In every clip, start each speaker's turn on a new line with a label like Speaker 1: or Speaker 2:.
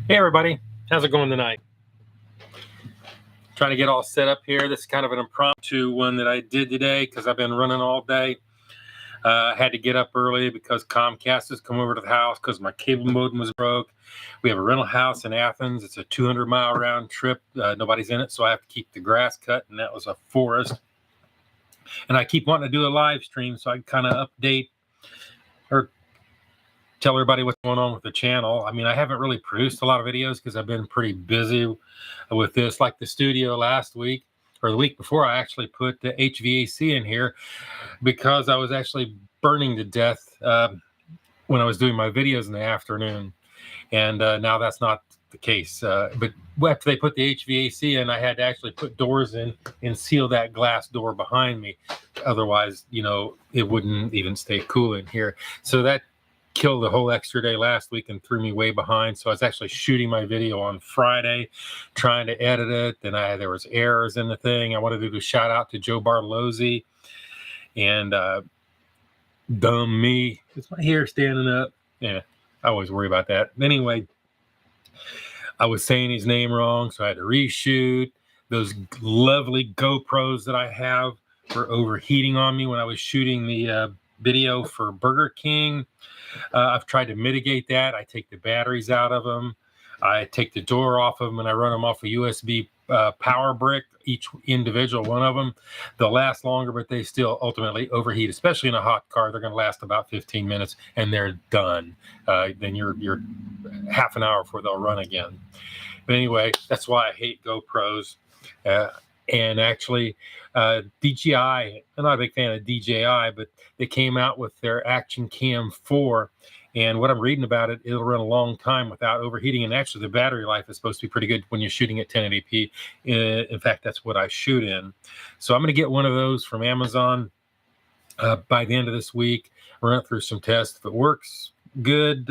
Speaker 1: Hey everybody, how's it going tonight? Trying to get all set up here. This is kind of an impromptu one that I did today because I've been running all day. I had to get up early because Comcast has come over to the house because my cable modem was broke. We have a rental house in Athens. It's a 200-mile round trip. Nobody's in it, so I have to keep the grass cut, and that was a forest. And I keep wanting to do a live stream, so I kind of update or tell everybody what's going on with the channel. I mean, I haven't really produced a lot of videos because I've been pretty busy with this. Like the studio last week or the week before, I actually put the HVAC in here because I was actually burning to death when I was doing my videos in the afternoon. And now that's not the case. But after they put the HVAC in, I had to actually put doors in and seal that glass door behind me. Otherwise, you know, it wouldn't even stay cool in here. So that killed the whole extra day last week and threw me way behind. So I was actually shooting my video on Friday, trying to edit it. Then there was errors in the thing. I wanted to do a shout out to Joe Bartolozzi and dumb me. Is my hair standing up? Yeah, I always worry about that. Anyway, I was saying his name wrong, so I had to reshoot. Those lovely GoPros that I have were overheating on me when I was shooting the video for Burger King. I've tried to mitigate that. I take the batteries out of them. I take the door off of them and I run them off a USB power brick, each individual one of them. They'll last longer, but they still ultimately overheat, especially in a hot car. They're going to last about 15 minutes and they're done. Then you're half an hour before they'll run again. But anyway, that's why I hate GoPros. And actually, DJI, I'm not a big fan of DJI, but they came out with their Action Cam 4. And what I'm reading about it, it'll run a long time without overheating. And actually, the battery life is supposed to be pretty good when you're shooting at 1080p. In fact, that's what I shoot in. So I'm going to get one of those from Amazon by the end of this week. Run it through some tests. If it works good,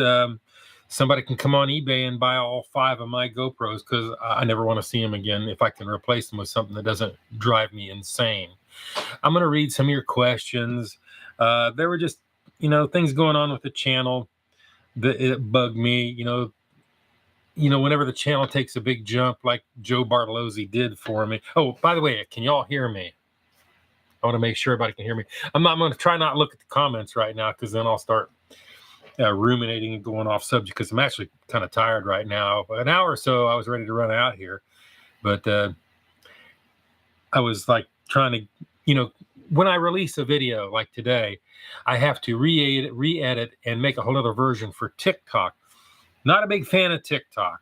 Speaker 1: somebody can come on eBay and buy all 5 of my GoPros because I never want to see them again if I can replace them with something that doesn't drive me insane. I'm going to read some of your questions. There were just, things going on with the channel that it bugged me. Whenever the channel takes a big jump like Joe Bartolozzi did for me. Oh, by the way, can y'all hear me? I want to make sure everybody can hear me. I'm going to try not to look at the comments right now because then I'll start ruminating and going off subject because I'm actually kind of tired right now. An hour or so, I was ready to run out here, but I was like trying to, when I release a video like today, I have to re-edit, and make a whole other version for TikTok. Not a big fan of TikTok,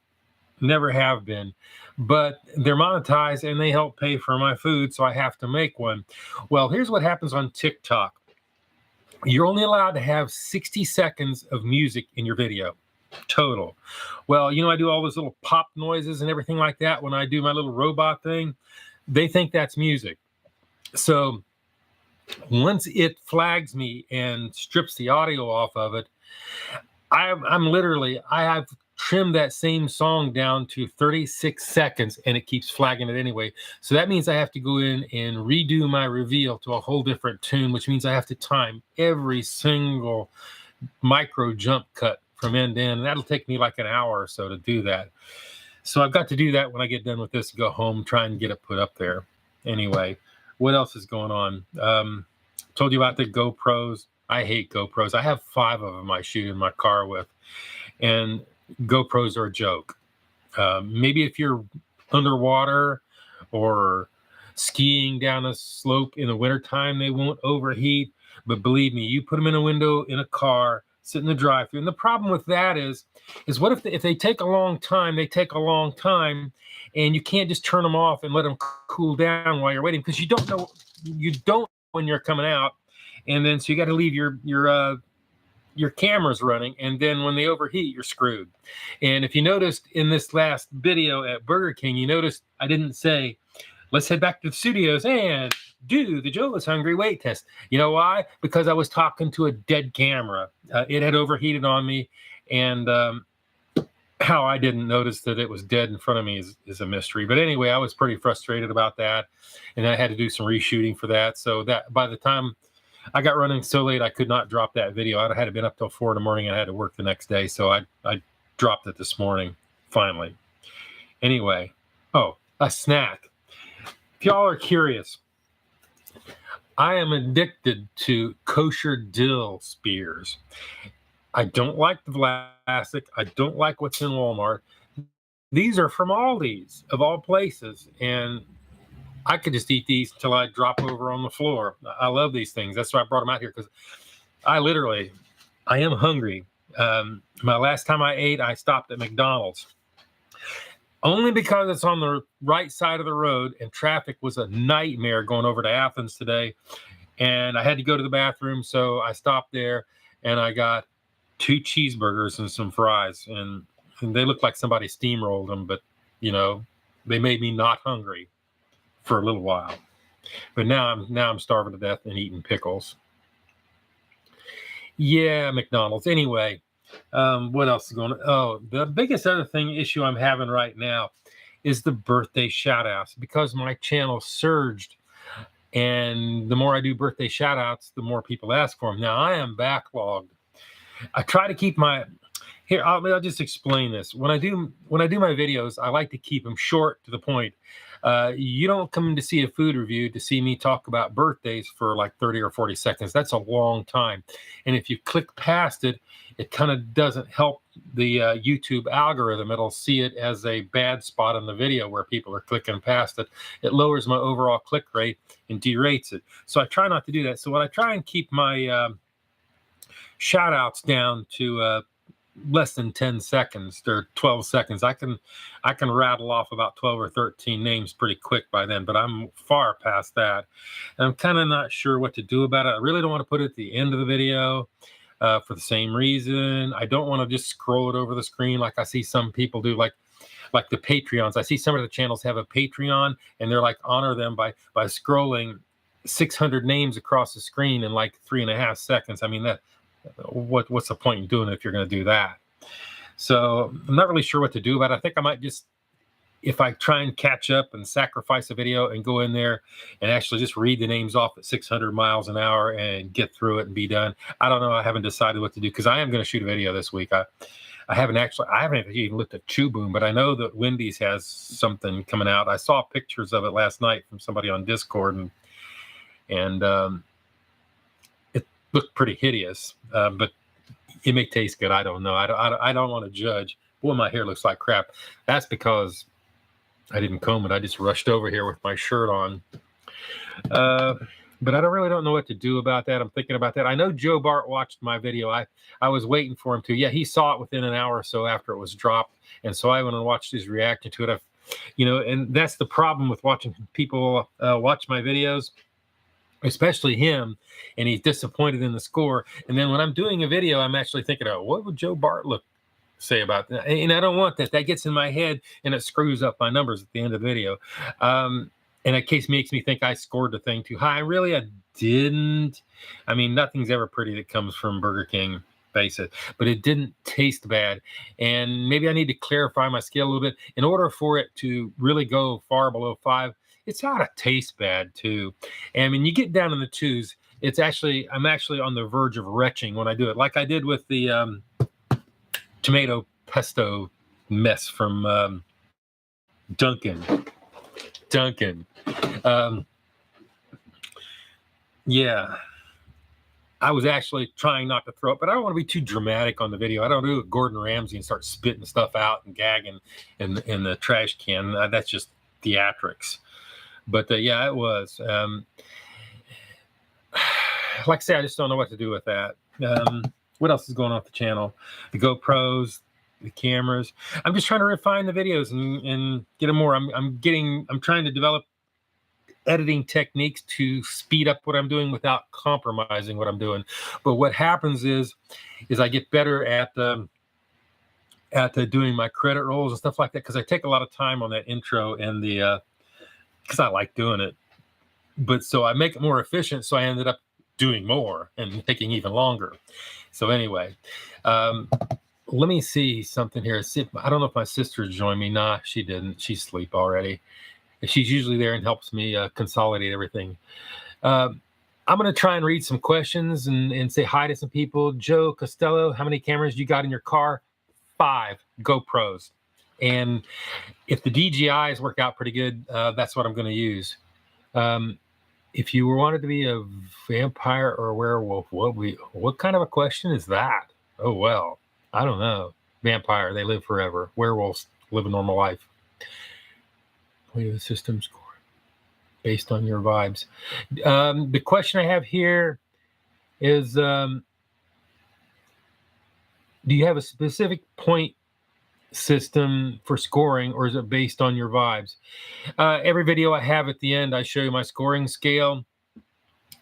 Speaker 1: never have been, but they're monetized and they help pay for my food, so I have to make one. Well, here's what happens on TikTok. You're only allowed to have 60 seconds of music in your video total. Well, I do all those little pop noises and everything like that when I do my little robot thing. They think that's music. So once it flags me and strips the audio off of it, I have trimmed that same song down to 36 seconds and it keeps flagging it anyway. So that means I have to go in and redo my reveal to a whole different tune, which means I have to time every single micro jump cut from end to end. And that'll take me like an hour or so to do that. So I've got to do that when I get done with this, go home, try and get it put up there. Anyway, what else is going on? Told you about the GoPros. I hate GoPros. I have 5 of them I shoot in my car with. And GoPros are a joke. Maybe if you're underwater or skiing down a slope in the wintertime, they won't overheat. But believe me, you put them in a window in a car, sit in the drive-thru. And the problem with that is what if they take a long time, and you can't just turn them off and let them cool down while you're waiting because you don't know when you're coming out. And then so you got to leave your camera's running, and then when they overheat, you're screwed. And if you noticed in this last video at Burger King, you noticed I didn't say, let's head back to the studios and do the Joe is Hungry weight test. You know why? Because I was talking to a dead camera. It had overheated on me, and how I didn't notice that it was dead in front of me is a mystery. But anyway, I was pretty frustrated about that, and I had to do some reshooting for that. So that by the time I got running so late, I could not drop that video. I had been up till 4 in the morning and I had to work the next day. So I dropped it this morning. finally. Anyway, oh, a snack. If y'all are curious, I am addicted to kosher dill spears. I don't like the plastic. I don't like what's in Walmart. These are from Aldi's, of all places, and I could just eat these until I drop over on the floor. I love these things. That's why I brought them out here, because I am hungry. My last time I ate, I stopped at McDonald's. Only because it's on the right side of the road, and traffic was a nightmare going over to Athens today. And I had to go to the bathroom, so I stopped there, and I got 2 cheeseburgers and some fries. And they looked like somebody steamrolled them, but, they made me not hungry for a little while. But now I'm starving to death and eating pickles. Yeah, McDonald's. Anyway, what else is going on? Oh, the biggest other issue I'm having right now is the birthday shout outs, because my channel surged, and the more I do birthday shout outs, the more people ask for them. Now I am backlogged. I try to keep I'll just explain this. When I do my videos, I like to keep them short, to the point. You don't come to see a food review to see me talk about birthdays for like 30 or 40 seconds. That's a long time. And if you click past it, it kind of doesn't help the YouTube algorithm. It'll see it as a bad spot in the video where people are clicking past it. It lowers my overall click rate and derates it. So I try not to do that. So when I try and keep my shout outs down to less than 10 seconds or 12 seconds, I can rattle off about 12 or 13 names pretty quick by then, but I'm far past that. And I'm kind of not sure what to do about it. I really don't want to put it at the end of the video for the same reason. I don't want to just scroll it over the screen like I see some people do, like the Patreons. I see some of the channels have a Patreon, and they're like, honor them by scrolling 600 names across the screen in like 3.5 seconds. I mean, what's the point in doing it if you're going to do that? So I'm not really sure what to do about it. I think I might just, if I try and catch up and sacrifice a video and go in there and actually just read the names off at 600 miles an hour and get through it and be done. I don't know. I haven't decided what to do, because I am going to shoot a video this week. I haven't even looked at Chew Boom, but I know that Wendy's has something coming out. I saw pictures of it last night from somebody on Discord, and it looked pretty hideous, but it may taste good. I don't know. I don't want to judge. Boy, my hair looks like crap. That's because I didn't comb it. I just rushed over here with my shirt on. But I don't know what to do about that. I'm thinking about that. I know Joe Bart watched my video. I was waiting for him to. Yeah, he saw it within an hour or so after it was dropped. And so I went and watched his reaction to it. And that's the problem with watching people watch my videos, especially him, and he's disappointed in the score. And then when I'm doing a video, I'm actually thinking, oh, what would Joe Bart say about that? And I don't want that. That gets in my head, and it screws up my numbers at the end of the video. And that case makes me think I scored the thing too high. Really, I didn't. I mean, nothing's ever pretty that comes from Burger King, face it. But it didn't taste bad. And maybe I need to clarify my scale a little bit. In order for it to really go far below 5, it's got to taste bad too. And when you get down in the 2s, I'm actually on the verge of retching when I do it, like I did with the tomato pesto mess from Dunkin'. Yeah, I was actually trying not to throw up, but I don't want to be too dramatic on the video. I don't do Gordon Ramsay and start spitting stuff out and gagging in the trash can. That's just theatrics. But yeah, it was. Like I say, I just don't know what to do with that. What else is going on with the channel? The GoPros, the cameras. I'm just trying to refine the videos and get them more. I'm trying to develop editing techniques to speed up what I'm doing without compromising what I'm doing. But what happens is I get better at doing my credit rolls and stuff like that, because I take a lot of time on that intro and because I like doing it. But so I make it more efficient, so I ended up doing more and taking even longer. So anyway, let me see something here. I don't know if my sister joined me. Nah, she didn't. She's asleep already. She's usually there and helps me consolidate everything. I'm going to try and read some questions and say hi to some people. Joe Costello, how many cameras you got in your car? 5 GoPros. And if the DGIs work out pretty good, that's what I'm going to use. If you wanted to be a vampire or a werewolf, what kind of a question is that? Oh, well, I don't know. Vampire, they live forever. Werewolves live a normal life. Play the system score based on your vibes. The question I have here is, do you have a specific point system for scoring, or is it based on your vibes? Every video I have at the end, I show you my scoring scale.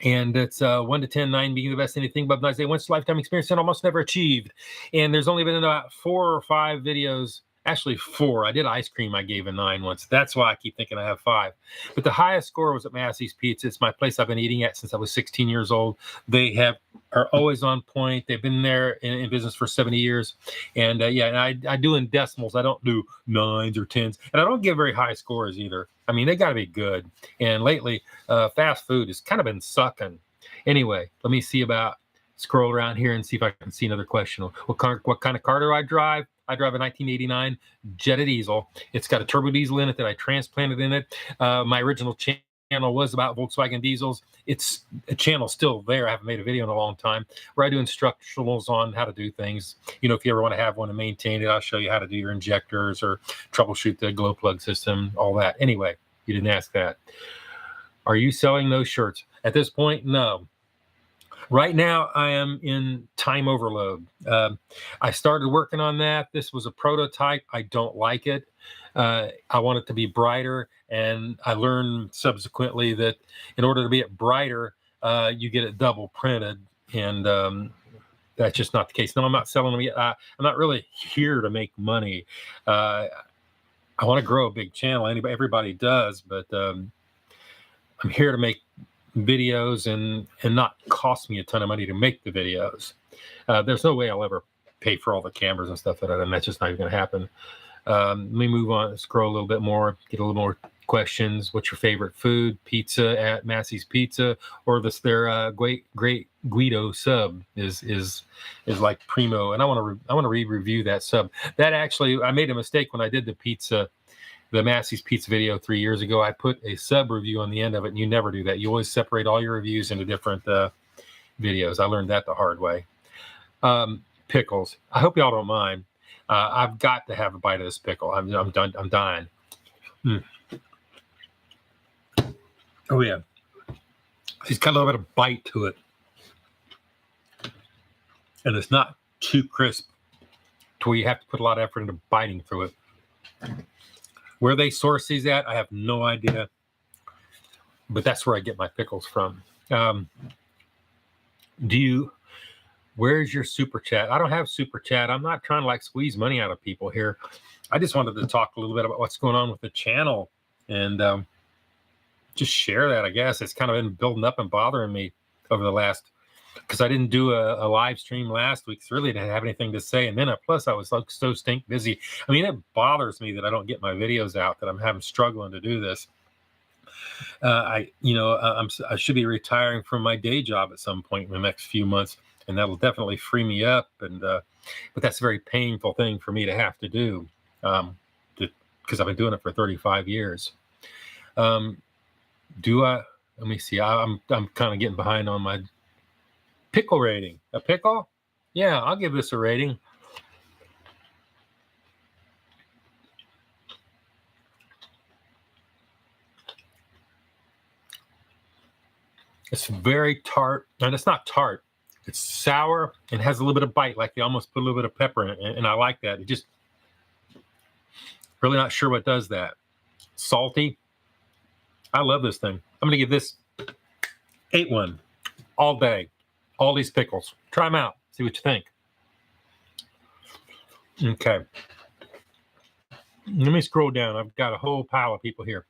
Speaker 1: And it's 1 to 10, 9 being the best anything but nice. Once lifetime experience and almost never achieved. And there's only been about 4 or 5 videos. Actually 4. I did ice cream. I gave a 9 once. That's why I keep thinking I have 5. But the highest score was at Massey's Pizza. It's my place I've been eating at since I was 16 years old. They are always on point. They've been there in business for 70 years. And I do in decimals. I don't do 9s or 10s. And I don't give very high scores either. I mean, they got to be good. And lately, fast food has kind of been sucking. Anyway, let me scroll around here and see if I can see another question. What kind of car do I drive? I drive a 1989 Jetta diesel. It's got a turbo diesel in it that I transplanted in it. My original channel was about Volkswagen diesels. It's a channel still there. I haven't made a video in a long time where I do instructionals on how to do things. You know, if you ever want to have one and maintain it, I'll show you how to do your injectors or troubleshoot the glow plug system, all that. Anyway, you didn't ask that. Are you selling those shirts? At this point, no. Right now, I am in time overload. I started working on that. This was a prototype. I don't like it. I want it to be brighter. And I learned subsequently that in order to be it brighter, you get it double printed. And that's just not the case. No, I'm not selling them yet. I'm not really here to make money. I want to grow a big channel. Everybody does. But I'm here to make videos and not cost me a ton of money to make the videos. There's no way I'll ever pay for all the cameras and stuff and that's just not even going to happen. Let me move on, scroll a little bit more, get a little more questions. What's your favorite food? Pizza at Massey's Pizza, or their great Guido sub is like primo. And I want to re-review that sub. That actually, I made a mistake when I did the Massey's Pizza video 3 years ago. I put a sub review on the end of it, and you never do that. You always separate all your reviews into different videos. I learned that the hard way. Pickles. I hope y'all don't mind. I've got to have a bite of this pickle. I'm done. I'm dying. Oh yeah, it's got a little bit of bite to it, and it's not too crisp to where you have to put a lot of effort into biting through it. Where they source these at, I have no idea. But that's where I get my pickles from. Where's your super chat? I don't have super chat. I'm not trying to squeeze money out of people here. I just wanted to talk a little bit about what's going on with the channel and just share that, I guess. It's kind of been building up and bothering me over the last, because I didn't do a live stream last week. So really didn't have anything to say. And then plus I was so stink busy. I mean, it bothers me that I don't get my videos out, that I'm struggling to do this. I should be retiring from my day job at some point in the next few months, and that'll definitely free me up. And but that's a very painful thing for me to have to do, because I've been doing it for 35 years. Let me see. I'm kind of getting behind on my pickle rating. A pickle? Yeah, I'll give this a rating. It's very tart, and it's not tart. It's sour and has a little bit of bite, like they almost put a little bit of pepper in it, and I like that. It just really not sure what does that. Salty. I love this thing. I'm going to give this 8-1 all day. All these pickles. Try them out. See what you think. Okay. Let me scroll down. I've got a whole pile of people here.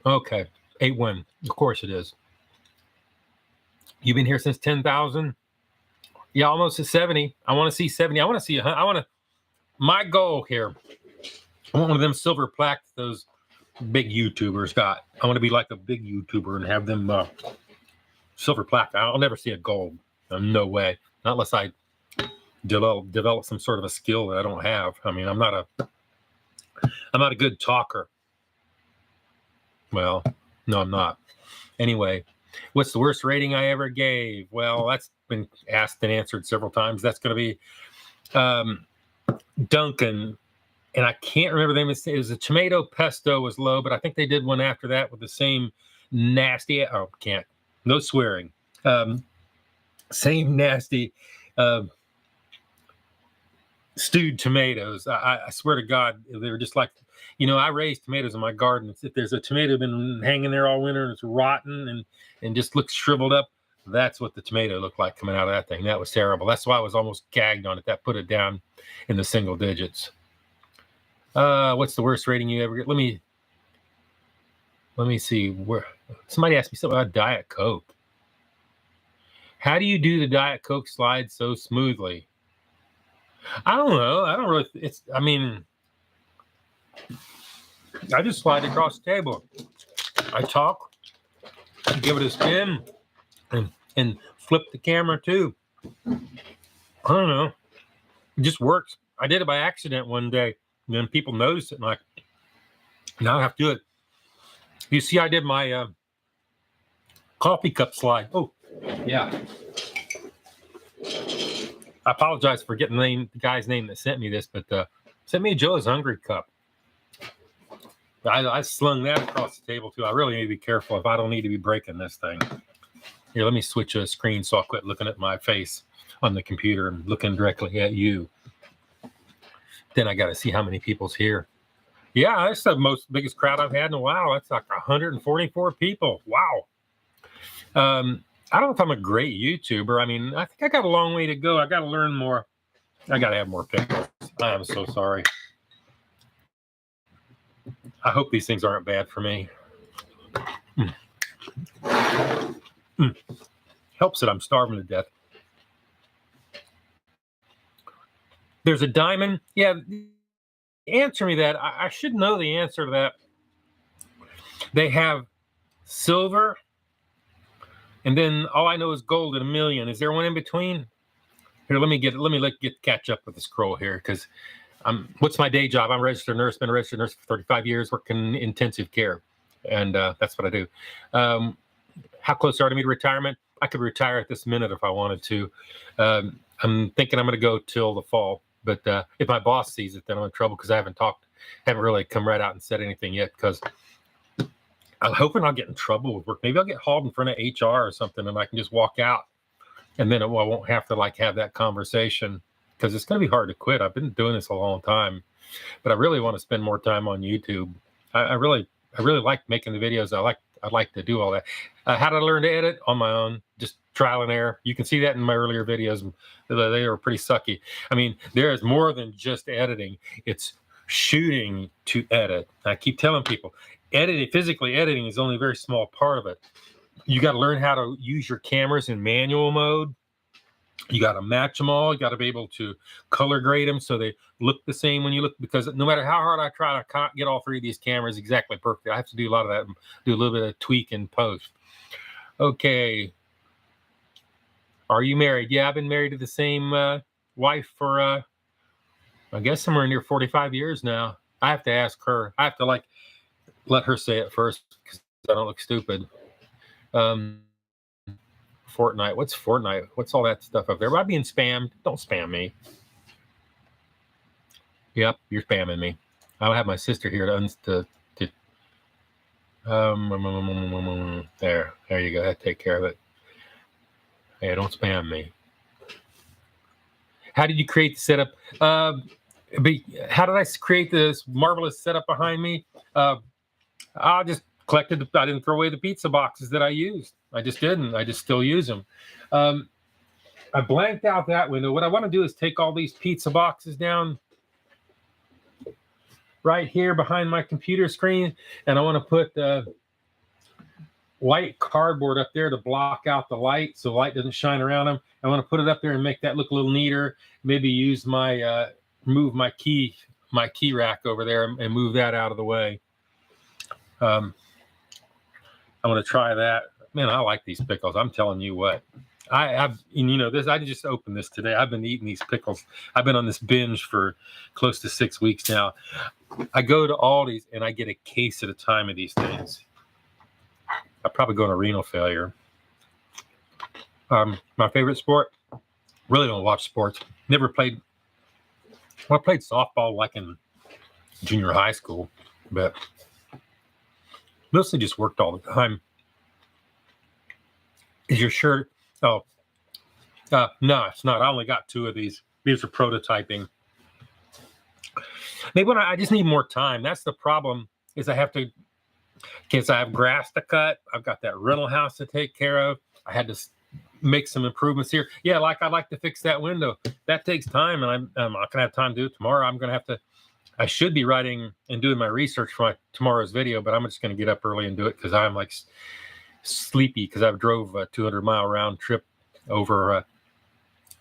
Speaker 1: Okay. 8-1. Of course it is. You've been here since 10,000? Yeah, almost to 70. I want to see 70. I want to see my goal here, I want one of them silver plaques those big YouTubers got. I want to be like a big YouTuber and have them silver plaque. I'll never see a gold. No way. Not unless I develop some sort of a skill that I don't have. I mean, I'm not I'm not a good talker. Well, no, I'm not. Anyway, what's the worst rating I ever gave? Well, that's been asked and answered several times. That's going to be Duncan. And I can't remember the name. It was a tomato pesto was low, but I think they did one after that with the same nasty. Oh, can't. No swearing. Same nasty stewed tomatoes. I swear to God, they were just like, I raise tomatoes in my garden. If there's a tomato been hanging there all winter and it's rotten and just looks shriveled up, that's what the tomato looked like coming out of that thing. That was terrible. That's why I was almost gagged on it. That put it down in the single digits. What's the worst rating you ever get? Let me see. Where somebody asked me something about Diet Coke. How do you do the Diet Coke slide so smoothly? I don't know. I don't really. I just slide across the table. I talk, give it a spin, and flip the camera too. I don't know. It just works. I did it by accident one day. And then people noticed it, and like, now I have to do it. You see, I did my coffee cup slide. Oh, yeah. I apologize for getting the guy's name that sent me this, but sent me a Joe is Hungry cup. I slung that across the table too. I really need to be careful if I don't need to be breaking this thing. Here, let me switch a screen so I'll quit looking at my face on the computer and looking directly at you. Then I got to see how many people's here. Yeah, that's the biggest crowd I've had in a while. That's like 144 people. Wow. I don't know if I'm a great YouTuber. I mean, I think I got a long way to go. I got to learn more. I got to have more pickles. I am so sorry. I hope these things aren't bad for me. Helps that I'm starving to death. There's a diamond. Yeah, answer me that. I should know the answer to that. They have silver, and then all I know is gold at 1 million. Is there one in between? Here, let me catch up with the scroll here, because what's my day job? I'm a registered nurse. Been a registered nurse for 35 years, working in intensive care, and that's what I do. How close are to me to retirement? I could retire at this minute if I wanted to. I'm thinking I'm going to go till the fall. But if my boss sees it, then I'm in trouble, because I haven't really come right out and said anything yet, because I'm hoping I'll get in trouble with work. Maybe I'll get hauled in front of HR or something, and I can just walk out, and then I won't have to have that conversation, because it's going to be hard to quit. I've been doing this a long time, but I really want to spend more time on YouTube. I really like making the videos. I'd like to do all that. How did I learn to edit? On my own, just trial and error. You can see that in my earlier videos. They were pretty sucky. I mean, there is more than just editing. It's shooting to edit. I keep telling people, physically editing is only a very small part of it. You got to learn how to use your cameras in manual mode. You got to match them all. You got to be able to color grade them so they look the same when you look, because no matter how hard I try, I can't get all three of these cameras exactly perfect. I have to do a lot of that, do a little bit of tweak in post. Okay. Are you married? Yeah, I've been married to the same wife for, I guess, somewhere near 45 years now. I have to ask her. I have to let her say it first, because I don't look stupid. Fortnite. What's Fortnite? What's all that stuff up there? Am I being spammed? Don't spam me. Yep, you're spamming me. I'll have my sister here there you go. That take care of it. Hey, don't spam me. How did you create the setup? How did I create this marvelous setup behind me? I just collected. I didn't throw away the pizza boxes that I used. I just didn't. I just still use them. I blanked out that window. What I want to do is take all these pizza boxes down right here behind my computer screen, and I want to put white cardboard up there to block out the light, so the light doesn't shine around them. I want to put it up there and make that look a little neater. Maybe use my move my key rack over there and move that out of the way. I want to try that. Man, I like these pickles. I'm telling you what. I've, and you know, this, I just opened this today. I've been eating these pickles. I've been on this binge for close to 6 weeks now. I go to Aldi's and I get a case at a time of these things. I probably go into renal failure. My favorite sport, really don't watch sports. Never played. Well, I played softball like in junior high school, but mostly just worked all the time. Is your shirt? Oh, no, it's not. I only got 2 of these. These are prototyping. Maybe when I just need more time. That's the problem. Is I have to, because I have grass to cut. I've got that rental house to take care of. I had to make some improvements here. Yeah, like I'd like to fix that window. That takes time, and I'm not gonna have time to do it tomorrow. I'm gonna have to. I should be writing and doing my research for tomorrow's video, but I'm just gonna get up early and do it because I'm like sleepy because I drove a 200-mile round trip over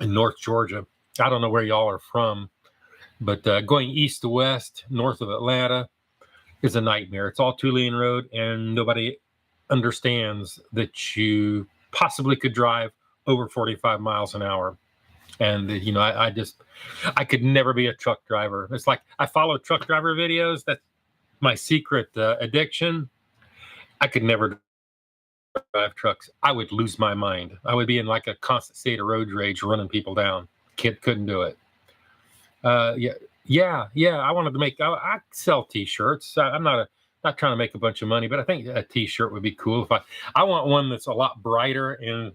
Speaker 1: in North Georgia. I don't know where y'all are from, but going east to west, north of Atlanta, is a nightmare. It's all 2-lane road, and nobody understands that you possibly could drive over 45 miles an hour. And you know, I could never be a truck driver. It's like I follow truck driver videos. That's my secret addiction. I could never drive trucks. I would lose my mind. I would be in like a constant state of road rage, running people down. Couldn't do it. Yeah. I wanted to make. I sell T-shirts. I'm not trying to make a bunch of money, but I think a T-shirt would be cool. If I want one that's a lot brighter and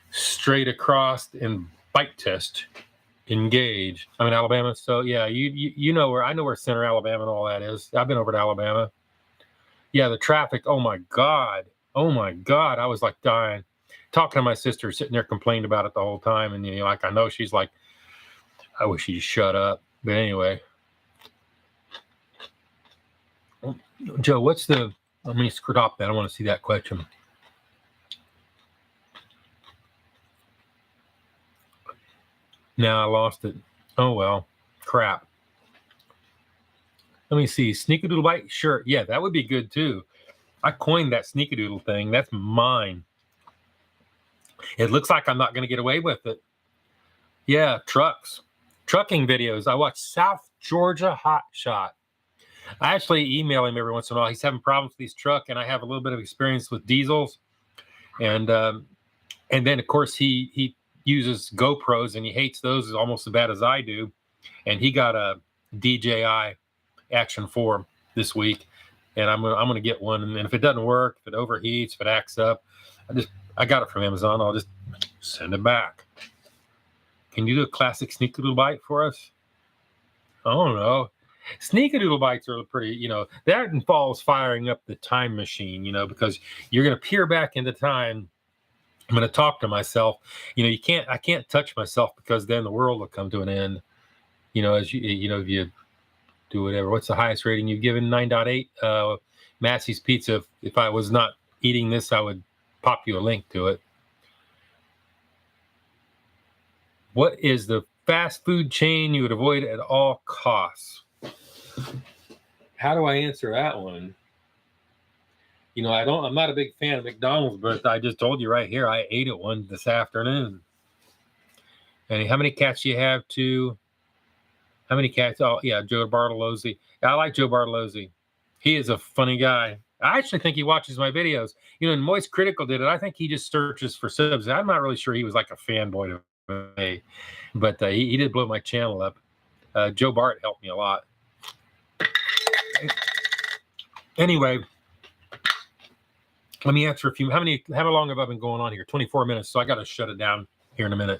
Speaker 1: straight across and bike test, engage. I'm in Alabama, so yeah, you know where I know where Center Alabama and all that is. I've been over to Alabama. Yeah, the traffic. Oh my God. I was like dying. Talking to my sister, sitting there complaining about it the whole time, and you know, like I know she's like, I wish she'd shut up. But anyway, Joe, what's the? Let me stop that. I want to see that question. Now I lost it. Oh well, crap. Let me see. Sneakadoodle bite shirt. Yeah, that would be good too. I coined that sneakadoodle thing. That's mine. It looks like I'm not going to get away with it. Yeah, trucking videos. I watch South Georgia Hot Shot. I actually email him every once in a while. He's having problems with his truck, and I have a little bit of experience with diesels. And then of course he uses GoPros, and he hates those almost as bad as I do. And he got a DJI Action 4 this week, and I'm gonna get one. And if it doesn't work, if it overheats, if it acts up, I got it from Amazon. I'll just send it back. Can you do a classic sneakadoodle bite for us? I don't know. Sneakadoodle bites are pretty, you know, that involves firing up the time machine, you know, because you're going to peer back into time. I'm going to talk to myself. You know, I can't touch myself because then the world will come to an end. You know, as you know, if you do whatever. What's the highest rating you've given? 9.8. Massey's Pizza. If I was not eating this, I would pop you a link to it. What is the fast food chain you would avoid at all costs? How do I answer that one? You know, I'm not a big fan of McDonald's, but I just told you right here, I ate at one this afternoon. And how many cats do you have too? How many cats? Oh, yeah, Joe Bartolozzi. I like Joe Bartolozzi. He is a funny guy. I actually think he watches my videos. You know, and Moist Critical did it. I think he just searches for subs. I'm not really sure he was like a fanboy of me, but he did blow my channel up. Joe Bart helped me a lot. Anyway, let me answer a few. How long have I been going on here? 24 minutes. So I got to shut it down here in a minute.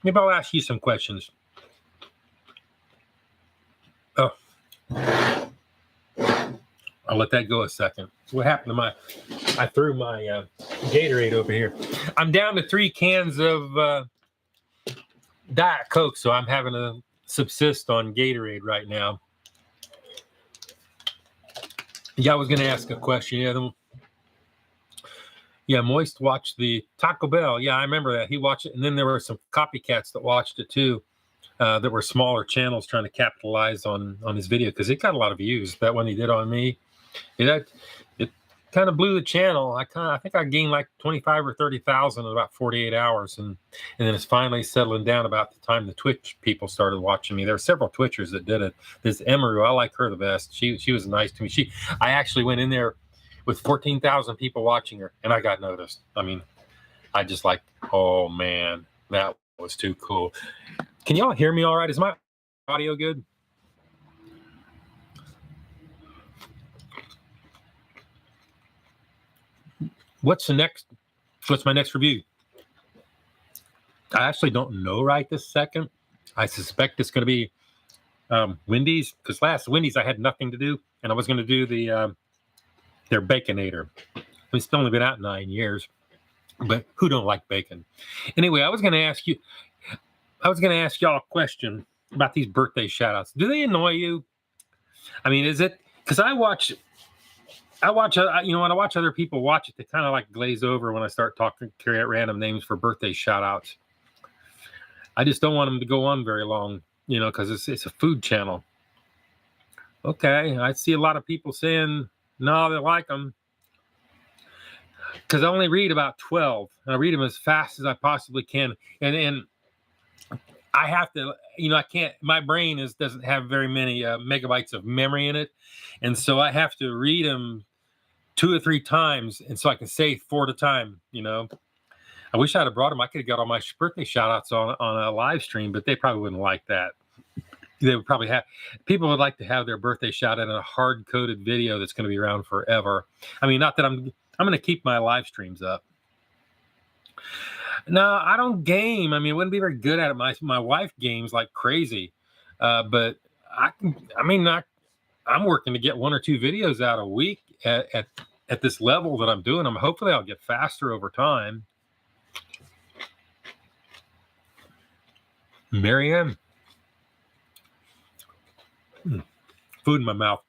Speaker 1: Maybe I'll ask you some questions. Oh, I'll let that go a second. So what happened to I threw my Gatorade over here. I'm down to 3 cans of Diet Coke, so I'm having to subsist on Gatorade right now. Yeah, I was going to ask a question. Yeah, Moist watched the Taco Bell. Yeah, I remember that. He watched it, and then there were some copycats that watched it too. That were smaller channels trying to capitalize on his video because it got a lot of views. That one he did on me, kind of blew the channel. I think I gained like 25 or 30,000 in about 48 hours, and then it's finally settling down about the time the Twitch people started watching me. There were several Twitchers that did it. This Emeru, I like her the best. She was nice to me. I actually went in there with 14,000 people watching her, and I got noticed. I mean, I just like, oh man, that was too cool. Can y'all hear me all right? Is my audio good? What's my next review? I actually don't know right this second. I suspect it's going to be Wendy's, because last Wendy's I had nothing to do, and I was going to do their Baconator. It's only been out 9 years, but who don't like bacon? Anyway, I was going to ask y'all a question about these birthday shout-outs. Do they annoy you? I mean, is it, because when I watch other people watch it, they kind of like glaze over when I start carry out random names for birthday shout-outs. I just don't want them to go on very long, because it's a food channel. Okay, I see a lot of people saying, no, they like them. Because I only read about 12. And I read them as fast as I possibly can. And I have to, I can't, my brain doesn't have very many megabytes of memory in it. And so I have to read them 2 or 3 times. And so I can say 4 at a time, I wish I'd have brought them. I could have got all my birthday shout outs on a live stream, but they probably wouldn't like that. They would probably people would like to have their birthday shout out in a hard coded video that's going to be around forever. I mean, not that I'm going to keep my live streams up. No, I don't game. I mean, I wouldn't be very good at it. My wife games like crazy. But I'm working to get 1 or 2 videos out a week at this level that I'm doing them. Hopefully I'll get faster over time. Marianne. Food in my mouth.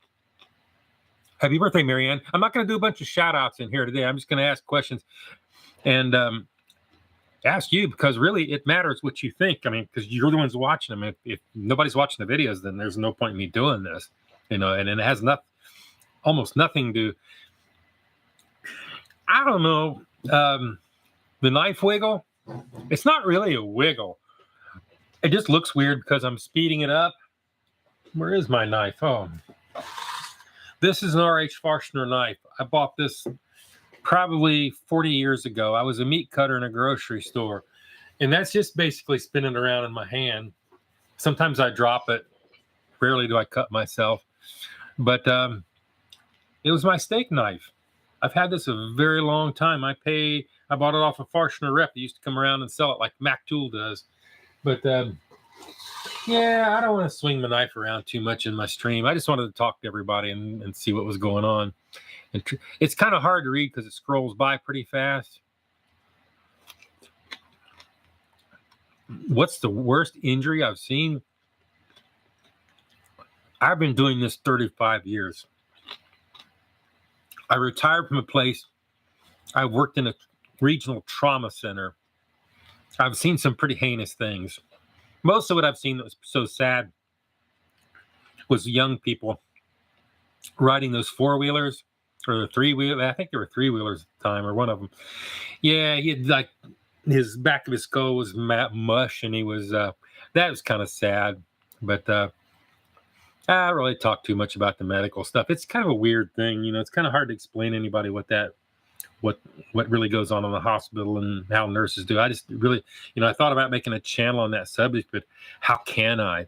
Speaker 1: Happy birthday, Marianne. I'm not going to do a bunch of shout outs in here today. I'm just going to ask questions and ask you, because really it matters what you think. I mean, because you're the ones watching them. If nobody's watching the videos, then there's no point in me doing this, and it has almost nothing to, I don't know, the knife wiggle. It's not really a wiggle. It just looks weird because I'm speeding it up. Where is my knife? Oh, this is an R.H. Forstner knife. I bought this probably 40 years ago. I was a meat cutter in a grocery store, and that's just basically spinning around in my hand. Sometimes I drop it. Rarely do I cut myself, but it was my steak knife. I've had this a very long time. I bought it off a Forstner rep. They used to come around and sell it like Mac Tool does. But yeah, I don't want to swing my knife around too much in my stream. I just wanted to talk to everybody and see what was going on. And it's kind of hard to read because it scrolls by pretty fast. What's the worst injury I've seen? I've been doing this 35 years. I retired from a place. I worked in a regional trauma center. I've seen some pretty heinous things. Most of what I've seen that was so sad was young people riding those 4-wheelers or the 3-wheeler. I think there were 3-wheelers at the time, or one of them. Yeah, he had like his back of his skull was mush, and he was that was kind of sad. But I don't really talk too much about the medical stuff. It's kind of a weird thing, It's kind of hard to explain to anybody what really goes on in the hospital and how nurses do. I just really, I thought about making a channel on that subject, but how can I?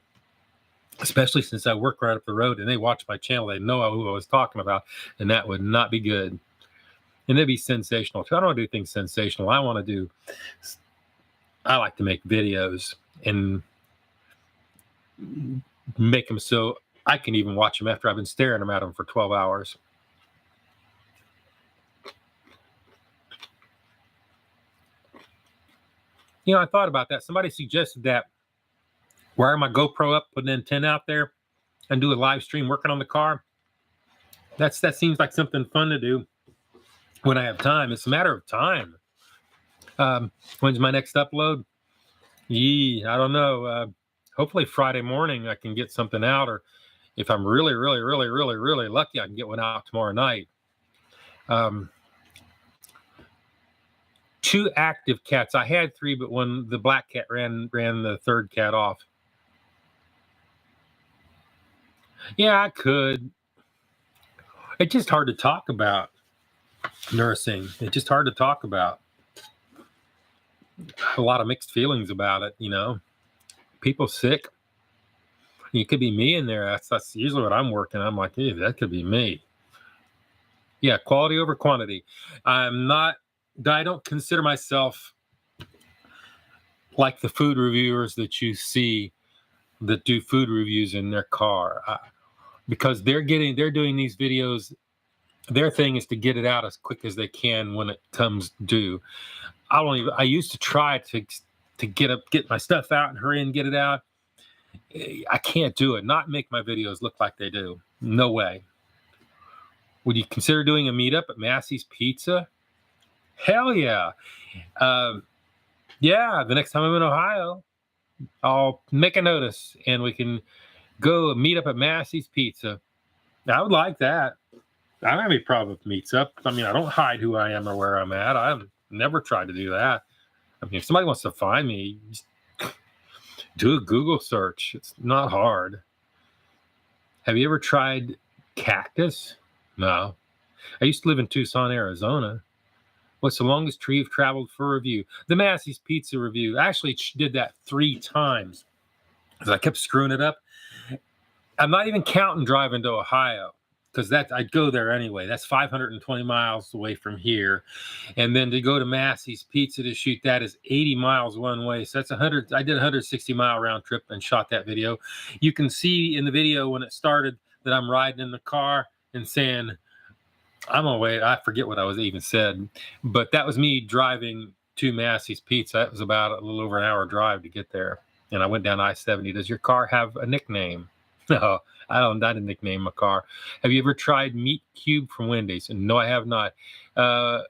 Speaker 1: Especially since I work right up the road and they watch my channel, they know who I was talking about, and that would not be good. And it'd be sensational too. I don't want to do things sensational. I like to make videos and make them so I can even watch them after I've been staring at them for 12 hours. I thought about that. Somebody suggested that wire my GoPro up, put an antenna out there, and do a live stream working on the car. That seems like something fun to do when I have time. It's a matter of time. When's my next upload? I don't know. Hopefully Friday morning I can get something out, or if I'm really, really, really, really, really lucky, I can get one out tomorrow night. Um, 2 active cats. I had 3, but the black cat ran the third cat off. Yeah, I could. It's just hard to talk about nursing. It's just hard to talk about. A lot of mixed feelings about it, People sick. It could be me in there. That's usually what I'm working. I'm like, hey, that could be me. Yeah, quality over quantity. I don't consider myself like the food reviewers that you see that do food reviews in their car, because they're doing these videos. Their thing is to get it out as quick as they can when it comes due. I used to try to get my stuff out and hurry and get it out. I can't do it. Not make my videos look like they do. No way. Would you consider doing a meetup at Massey's Pizza? Hell yeah. Yeah, the next time I'm in Ohio, I'll make a notice and we can go meet up at Massey's Pizza. I would like that. I don't have any problem with meets up. I mean, I don't hide who I am or where I'm at. I've never tried to do that. I mean, if somebody wants to find me, just do a Google search. It's not hard. Have you ever tried cactus? No. I used to live in Tucson, Arizona. What's the longest tree you've traveled for a review? The Massey's Pizza review. I actually did that 3 times because I kept screwing it up. I'm not even counting driving to Ohio, because I'd go there anyway. That's 520 miles away from here. And then to go to Massey's Pizza to shoot that is 80 miles one way. So that's I did a 160-mile round trip and shot that video. You can see in the video when it started that I'm riding in the car and saying, I'm on wait. I forget what I was even said, but that was me driving to Massey's Pizza. It was about a little over an hour drive to get there. And I went down I-70. Does your car have a nickname? No, I didn't nickname my car. Have you ever tried Meat Cube from Wendy's? No, I have not. How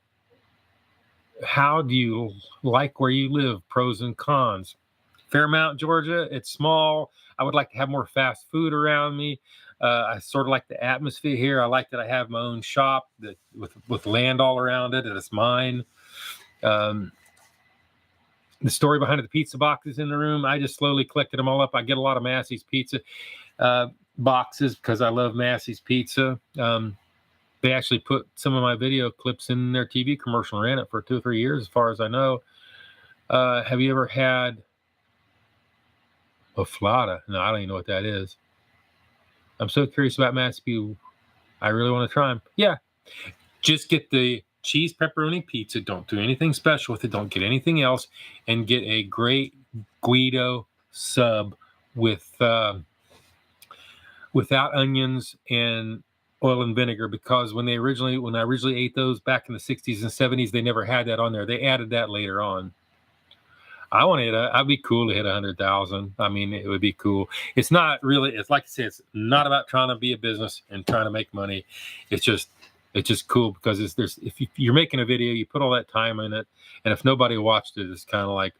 Speaker 1: do you like where you live? Pros and cons. Fairmount, Georgia. It's small. I would like to have more fast food around me. I sort of like the atmosphere here. I like that I have my own shop with land all around it, and it's mine. The story behind the pizza boxes in the room, I just slowly collected them all up. I get a lot of Massey's Pizza boxes because I love Massey's Pizza. They actually put some of my video clips in their TV commercial and ran it for 2 or 3 years, as far as I know. Have you ever had Oflada? No, I don't even know what that is. I'm so curious about Massey's Pizza. I really want to try them. Yeah, just get the cheese pepperoni pizza. Don't do anything special with it. Don't get anything else, and get a great Guido sub without onions and oil and vinegar, because when I originally ate those back in the 60s and 70s, they never had that on there. They added that later on. I'd be cool to hit 100,000. I mean, it would be cool. It's not really, it's like I said, it's not about trying to be a business and trying to make money. It's just cool because if you're making a video, you put all that time in it, and if nobody watched it, it's kind of like,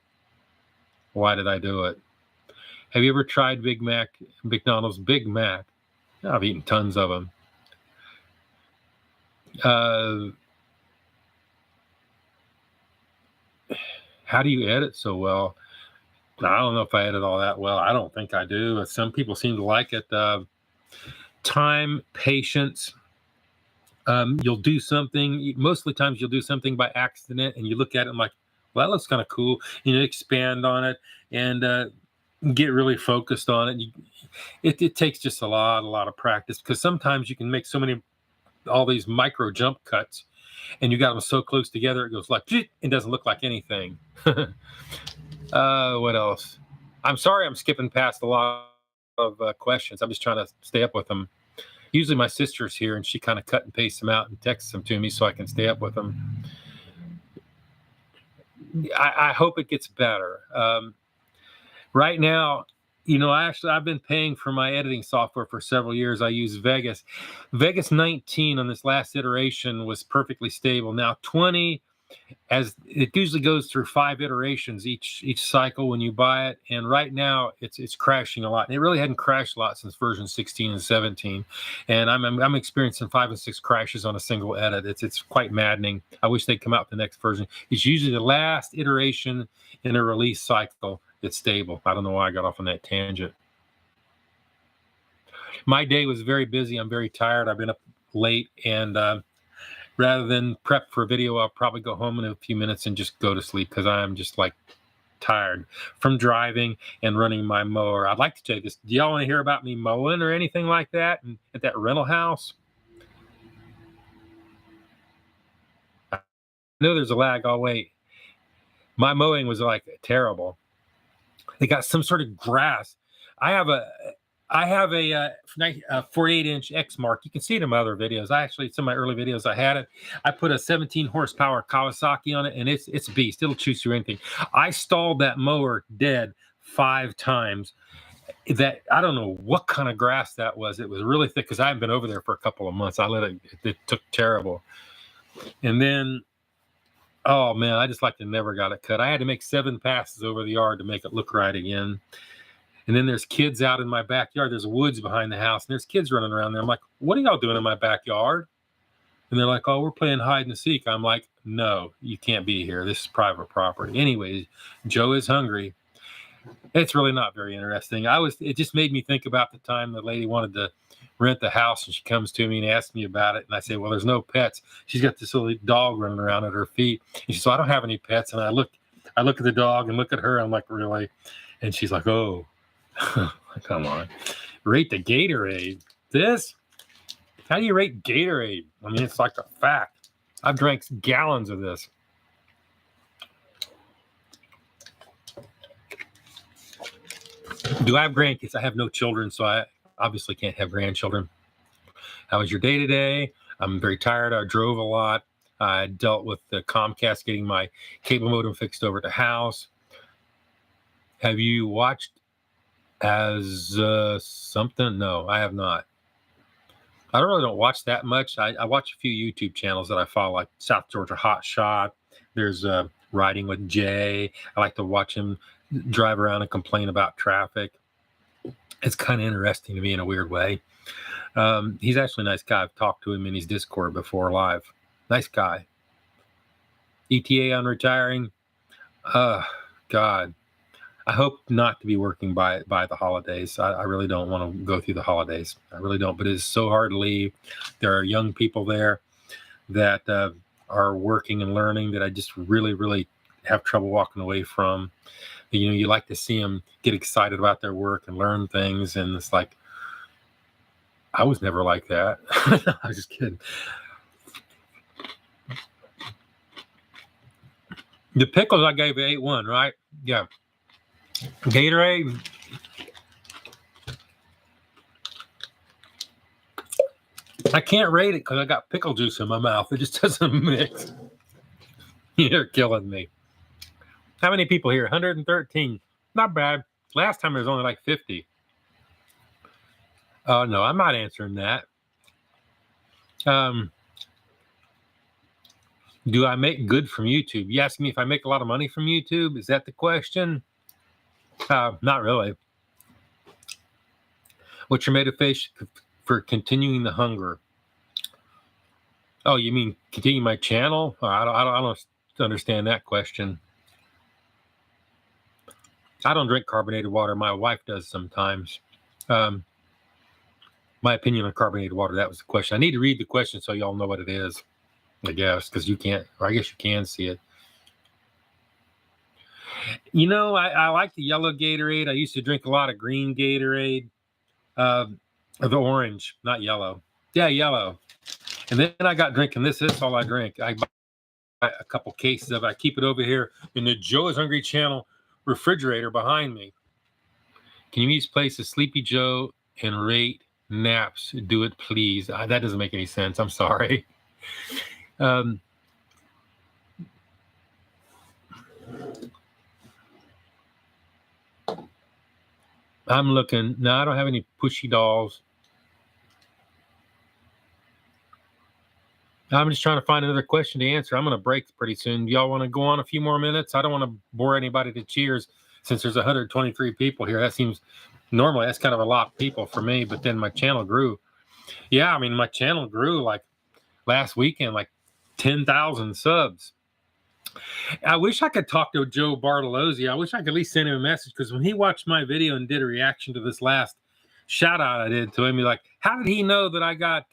Speaker 1: why did I do it? Have you ever tried McDonald's Big Mac? I've eaten tons of them. How do you edit so well? I don't know if I edit all that well. I don't think I do. Some people seem to like it. Time, patience. You'll do something. Most of the times you'll do something by accident, and you look at it and like, well, that looks kind of cool. Expand on it and get really focused on it. It takes just a lot of practice, because sometimes you can make all these micro jump cuts, and you got them so close together, it goes like, it doesn't look like anything. What else? I'm sorry I'm skipping past a lot of questions. I'm just trying to stay up with them. Usually my sister's here, and she kind of cut and pastes them out and texts them to me so I can stay up with them. I hope it gets better. Right now, I've been paying for my editing software for several years. I use Vegas. Vegas 19 on this last iteration was perfectly stable. Now 20, as it usually goes through 5 iterations each cycle when you buy it, and right now it's crashing a lot. And it really hadn't crashed a lot since version 16 and 17, and I'm experiencing 5 and 6 crashes on a single edit. It's quite maddening. I wish they'd come out with the next version. It's usually the last iteration in a release cycle that's stable. I don't know why I got off on that tangent. My day was very busy. I'm very tired. I've been up late, and rather than prep for a video, I'll probably go home in a few minutes and just go to sleep because I'm just like tired from driving and running my mower. I'd like to tell you this. Do y'all want to hear about me mowing or anything like that at that rental house? I know there's a lag. I'll wait. My mowing was like terrible. They got some sort of grass. I have a 48-inch X Mark. You can see it in my other videos. Some of my early videos, I had it. I put a 17 horsepower Kawasaki on it, and it's a beast. It'll chew through anything. I stalled that mower dead 5 times. That I don't know what kind of grass that was. It was really thick because I haven't been over there for a couple of months. I let it. It took terrible. And then, oh man, I just like to never got it cut. I had to make 7 passes over the yard to make it look right again. And then there's kids out in my backyard. There's woods behind the house, and there's kids running around there. I'm like, what are y'all doing in my backyard? And they're like, oh, we're playing hide and seek. I'm like, no, you can't be here. This is private property. Anyways, Joe is hungry. It's really not very interesting. It just made me think about the time the lady wanted to rent the house, and she comes to me and asks me about it. And I say, well, there's no pets. She's got this little dog running around at her feet. And she said, I don't have any pets. And I look at the dog and look at her. I'm like, really? And she's like, oh. Come on. Rate the Gatorade. This? How do you rate Gatorade? I mean, it's like a fact. I've drank gallons of this. Do I have grandkids? I have no children, so I obviously can't have grandchildren. How was your day today? I'm very tired. I drove a lot. I dealt with the Comcast getting my cable modem fixed over at the house. Have you watched as something? No, I have not. I really don't watch that much. I watch a few YouTube channels that I follow, like South Georgia Hot Shot. There's Riding with Jay. I like to watch him drive around and complain about traffic. It's kind of interesting to me in a weird way. He's actually a nice guy. I've talked to him in his Discord before live. Nice guy. ETA on retiring. God. I hope not to be working by the holidays. I really don't want to go through the holidays. I really don't. But it's so hard to leave. There are young people there that are working and learning that I just really, really have trouble walking away from. You know, you like to see them get excited about their work and learn things. And it's like, I was never like that. I was just kidding. The pickles I gave 8-1, right? Yeah. Gatorade. I can't rate it because I got pickle juice in my mouth. It just doesn't mix. You're killing me. How many people here? 113. Not bad. Last time there was only like 50. Oh, no, I'm not answering that. Do I make good from YouTube? You asking me if I make a lot of money from YouTube? Is that the question? Not really. What's your motivation for continuing the hunger? Oh, you mean continue my channel? I don't understand that question. I don't drink carbonated water. My wife does sometimes. My opinion on carbonated water, that was the question. I need to read the question so y'all know what it is, I guess, because you can't, or I guess you can see it. You know, I like the yellow Gatorade. I used to drink a lot of green Gatorade. The orange, not yellow. Yeah, yellow. And then I got drinking this. This is all I drink. I buy a couple cases of it. I keep it over here in the Joe is Hungry channel refrigerator behind me. Can you please place a Sleepy Joe and rate naps? Do it, please. That doesn't make any sense. I'm sorry. I'm looking. No, I don't have any pushy dolls. I'm just trying to find another question to answer. I'm going to break pretty soon. Do y'all want to go on a few more minutes? I don't want to bore anybody to tears since there's 123 people here. That seems normally that's kind of a lot of people for me, but then my channel grew. Yeah, I mean, my channel grew like last weekend, like 10,000 subs. I wish I could talk to Joe Bartolozzi. I wish I could at least send him a message, because when he watched my video and did a reaction to this last shout out I did to him, he's like, how did he know that I got,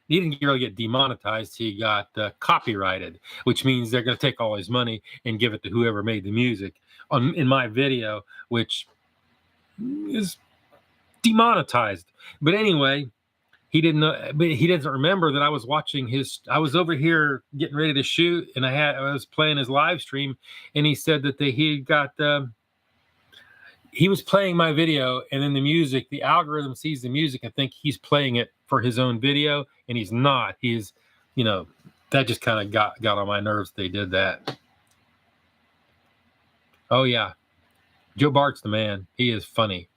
Speaker 1: he didn't really get demonetized. He got copyrighted, which means they're going to take all his money and give it to whoever made the music in my video, which is demonetized. But anyway, he didn't know, but he doesn't remember that I was watching his, I was over here getting ready to shoot, and I was playing his live stream, and he said that he got, he was playing my video, and then the music, the algorithm sees the music and think he's playing it for his own video, and he's not. He's, that just kind of got on my nerves. They did that. Oh yeah, Joe Bart's the man. He is funny,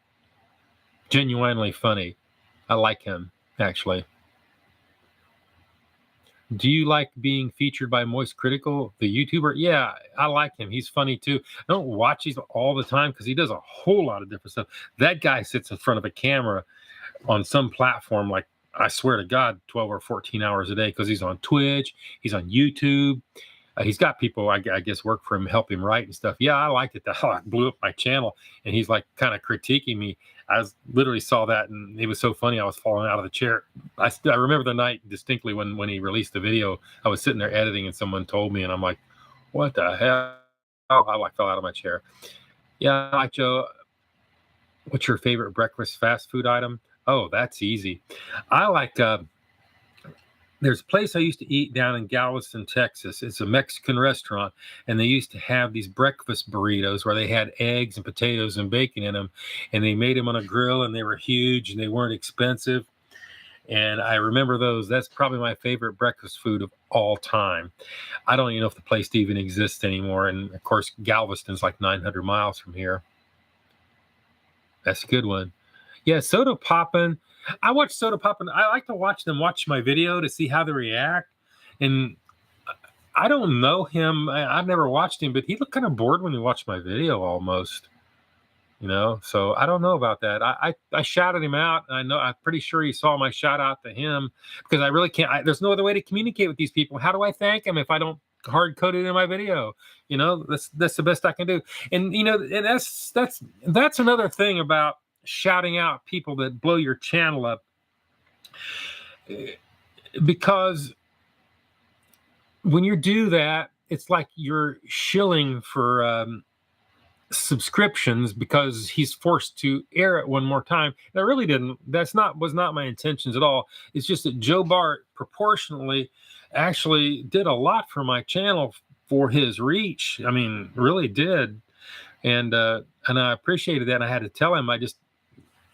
Speaker 1: genuinely funny. I like him, actually. Do you like being featured by Moist Critical, the YouTuber? Yeah, I like him. He's funny too. I don't watch these all the time because he does a whole lot of different stuff. That guy sits in front of a camera on some platform, like, I swear to God, 12 or 14 hours a day, because he's on Twitch, he's on YouTube. He's got people, I guess, work for him, help him write and stuff. Yeah, I liked it. I blew up my channel, and he's like kind of critiquing me. I literally saw that, and it was so funny. I was falling out of the chair. I remember the night distinctly when he released the video. I was sitting there editing, and someone told me, and I'm like, what the hell? I like fell out of my chair. Yeah, like, Joe, what's your favorite breakfast fast food item? Oh, that's easy. I like, there's a place I used to eat down in Galveston, Texas. It's a Mexican restaurant, and they used to have these breakfast burritos where they had eggs and potatoes and bacon in them, and they made them on a grill, and they were huge, and they weren't expensive. And I remember those. That's probably my favorite breakfast food of all time. I don't even know if the place even exists anymore. And of course, Galveston's like 900 miles from here. That's a good one. Yeah, Soda Poppin'. I watch Soda Poppin'. I like to watch them watch my video to see how they react. And I don't know him. I've never watched him, but he looked kind of bored when he watched my video almost. So I don't know about that. I shouted him out. And I'm pretty sure he saw my shout out to him, because I really can't. There's no other way to communicate with these people. How do I thank him if I don't hard code it in my video? That's the best I can do. And and that's another thing about shouting out people that blow your channel up, because when you do that, it's like you're shilling for subscriptions, because he's forced to air it one more time. And I really didn't. Was not my intentions at all. It's just that Joe Bart proportionally actually did a lot for my channel for his reach. I mean, really did. And I appreciated that. And I had to tell him. I just,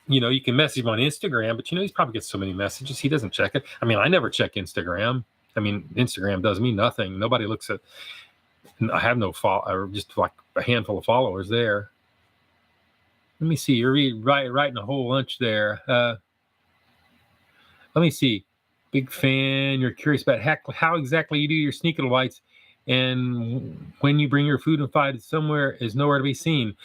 Speaker 1: you can message him on Instagram, but he's probably gets so many messages, he doesn't check it. I mean, I never check Instagram. I mean, Instagram does me nothing. Nobody looks at. I have no or just like a handful of followers there. Let me see. You're writing a whole bunch there. Let me see. Big fan. You're curious about how exactly you do your sneaker lights, and when you bring your food and find somewhere is nowhere to be seen.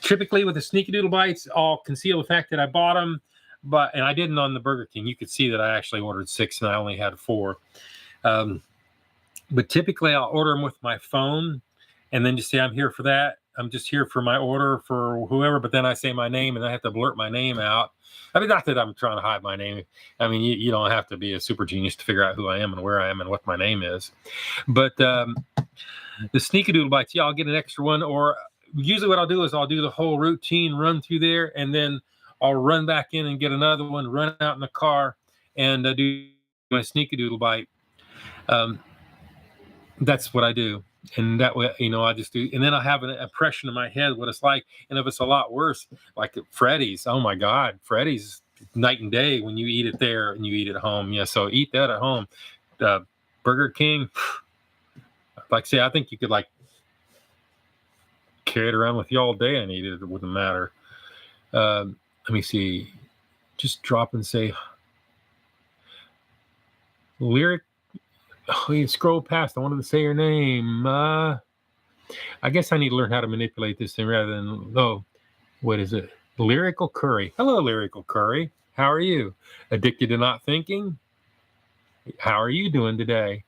Speaker 1: Typically with the Sneaky Bites, I'll conceal the fact that I bought them, and I didn't on the Burger King. You could see that I actually ordered 6 and I only had 4. But typically I'll order them with my phone, and then just say, I'm here for that. I'm just here for my order for whoever, but then I say my name, and I have to blurt my name out. I mean, not that I'm trying to hide my name. I mean, you don't have to be a super genius to figure out who I am and where I am and what my name is. But the Sneaky Bites, yeah, I'll get an extra one, or usually what I'll do is I'll do the whole routine run through there, and then I'll run back in and get another one, run out in the car, and do my Sneaky Bite. That's what I do. And that way, I just do. And then I have an impression in my head what it's like. And if it's a lot worse, like Freddy's, oh my God, Freddy's night and day when you eat it there and you eat it at home. Yeah, so eat that at home. Burger King, like I say, I think you could like carry it around with you all day and eat it. It wouldn't matter. Let me see. Just drop and say, Lyric. Oh, you scroll past. I wanted to say your name. I guess I need to learn how to manipulate this thing rather than, oh, what is it? Lyrical Curry. Hello, Lyrical Curry. How are you? Addicted to not thinking? How are you doing today?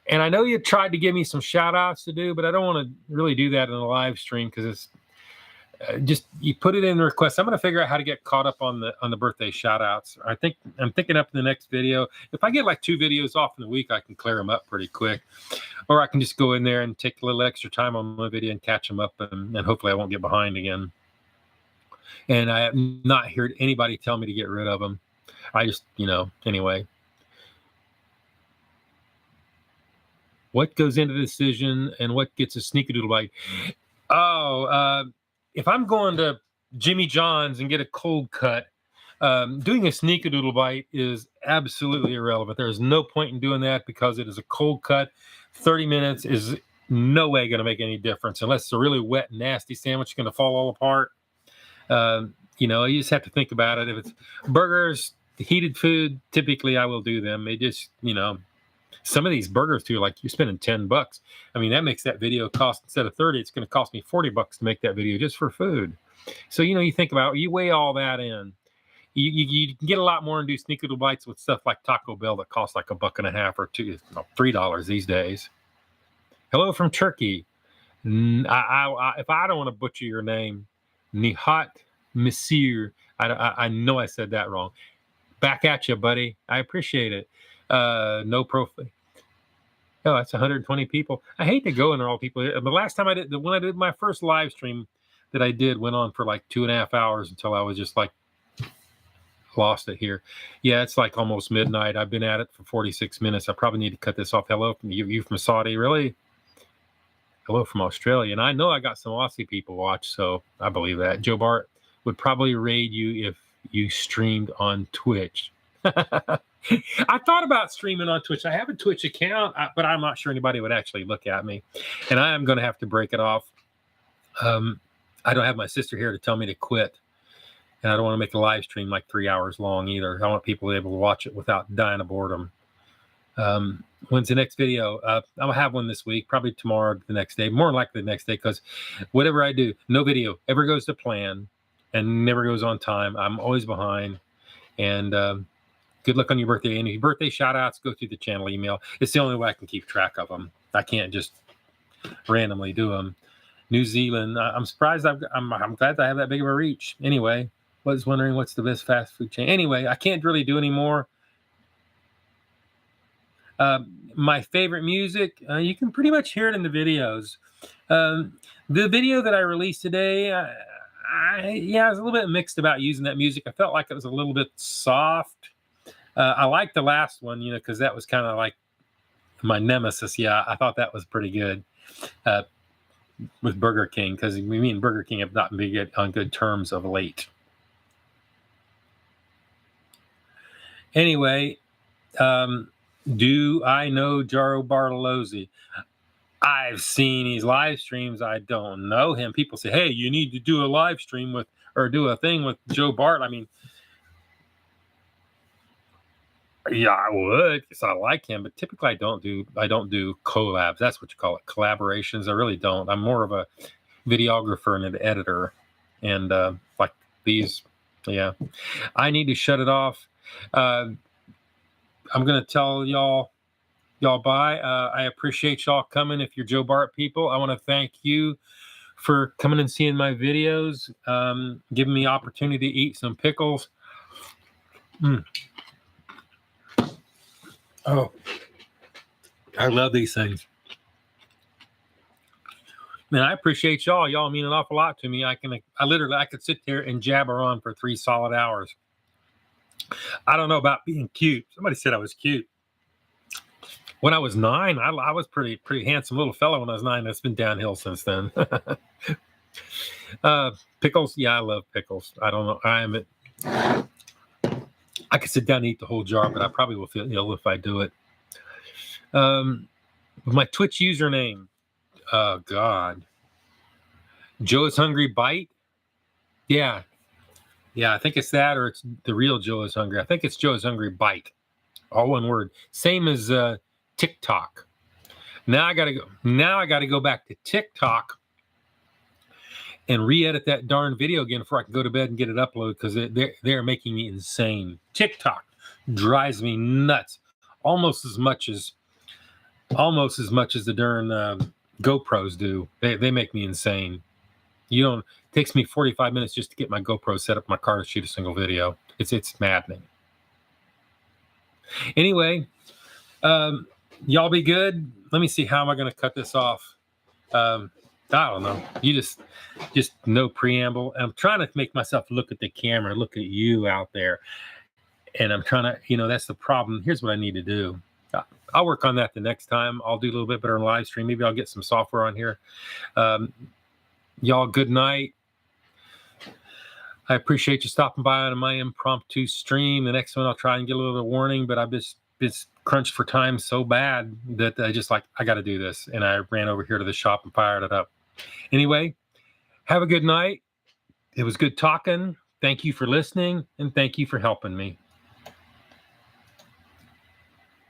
Speaker 1: And I know you tried to give me some shout outs to do, but I don't want to really do that in a live stream because it's just, you put it in the request. I'm going to figure out how to get caught up on the birthday shout outs. I'm thinking up in the next video. If I get like 2 videos off in the week, I can clear them up pretty quick. Or I can just go in there and take a little extra time on my video and catch them up, and hopefully I won't get behind again. And I have not heard anybody tell me to get rid of them. I just, anyway. What goes into the decision and what gets a sneakerdoodle bite? Oh, if I'm going to Jimmy John's and get a cold cut, doing a sneakerdoodle bite is absolutely irrelevant. There is no point in doing that because it is a cold cut. 30 minutes is no way going to make any difference unless it's a really wet, nasty sandwich going to fall all apart. You just have to think about it. If it's burgers, heated food, typically I will do them. They just, some of these burgers too, like you're spending $10. I mean, that makes that video cost, instead of 30, it's going to cost me $40 to make that video just for food. So, you think about, you weigh all that in. You can get a lot more and do sneakerdoodle bites with stuff like Taco Bell that costs like $1.50 or $3 these days. Hello from Turkey. If I don't want to butcher your name, Nihat Misir. I know I said that wrong. Back at you, buddy. I appreciate it. No profile. Oh, that's 120 people. I hate to go in there all people. The last time when I did my first live stream that I did, went on for like 2.5 hours until I was just like lost it here. Yeah, it's like almost midnight. I've been at it for 46 minutes. I probably need to cut this off. Hello from you from Saudi, really? Hello from Australia. And I know I got some Aussie people watch, so I believe that. Joe Bart would probably raid you if you streamed on Twitch. I thought about streaming on Twitch. I have a Twitch account, but I'm not sure anybody would actually look at me. And I am going to have to break it off. I don't have my sister here to tell me to quit. And I don't want to make a live stream like 3 hours long either. I want people to be able to watch it without dying of boredom. When's the next video? I'll have one this week, probably tomorrow, the next day, more likely the next day, because whatever I do, no video ever goes to plan and never goes on time. I'm always behind. And good luck on your birthday. And if your birthday shout outs, go through the channel email. It's the only way I can keep track of them. I can't just randomly do them. New Zealand, I'm surprised. I'm glad I have that big of a reach. Anyway, was wondering what's the best fast food chain. Anyway, I can't really do anymore. My favorite music, you can pretty much hear it in the videos. The video that I released today, I was a little bit mixed about using that music. I felt like it was a little bit soft. I liked the last one, because that was kind of like my nemesis. Yeah, I thought that was pretty good with Burger King, because me and Burger King have not been on good terms of late. Anyway, do I know Jaro Bartolozzi? I've seen his live streams. I don't know him. People say, hey, you need to do a live stream or do a thing with Joe Bart. I mean, yeah, I would, because I like him, but typically I don't do collabs. That's what you call it, collaborations. I really don't. I'm more of a videographer and an editor. And like these, yeah. I need to shut it off. I'm going to tell y'all bye. I appreciate y'all coming. If you're Joe Bart people, I want to thank you for coming and seeing my videos, giving me opportunity to eat some pickles. Oh, I love these things. Man, I appreciate y'all. Y'all mean an awful lot to me. I could sit there and jabber on for 3 solid hours. I don't know about being cute. Somebody said I was cute. When I was 9, I was pretty handsome little fellow when I was 9. That's been downhill since then. Pickles, yeah, I love pickles. I don't know. I could sit down and eat the whole jar, but I probably will feel ill if I do it. My Twitch username, oh God, Joe is Hungry Bite. Yeah, I think it's that, or it's the real Joe is Hungry. I think it's Joe is Hungry Bite All one word. Same as TikTok. Now I gotta go back to TikTok and re-edit that darn video again before I can go to bed and get it uploaded, because they're making me insane. TikTok drives me nuts, almost as much as the darn GoPros do. They make me insane. It takes me 45 minutes just to get my GoPro set up in my car to shoot a single video. It's maddening. Anyway, y'all be good. Let me see, how am I going to cut this off? I don't know. You just no preamble. I'm trying to make myself look at the camera, look at you out there. And I'm trying to, that's the problem. Here's what I need to do. I'll work on that the next time. I'll do a little bit better on live stream. Maybe I'll get some software on here. Y'all, good night. I appreciate you stopping by on my impromptu stream. The next one, I'll try and get a little warning, but I've just crunched for time so bad that I got to do this. And I ran over here to the shop and fired it up. Anyway, have a good night. It was good talking. Thank you for listening, and thank you for helping me.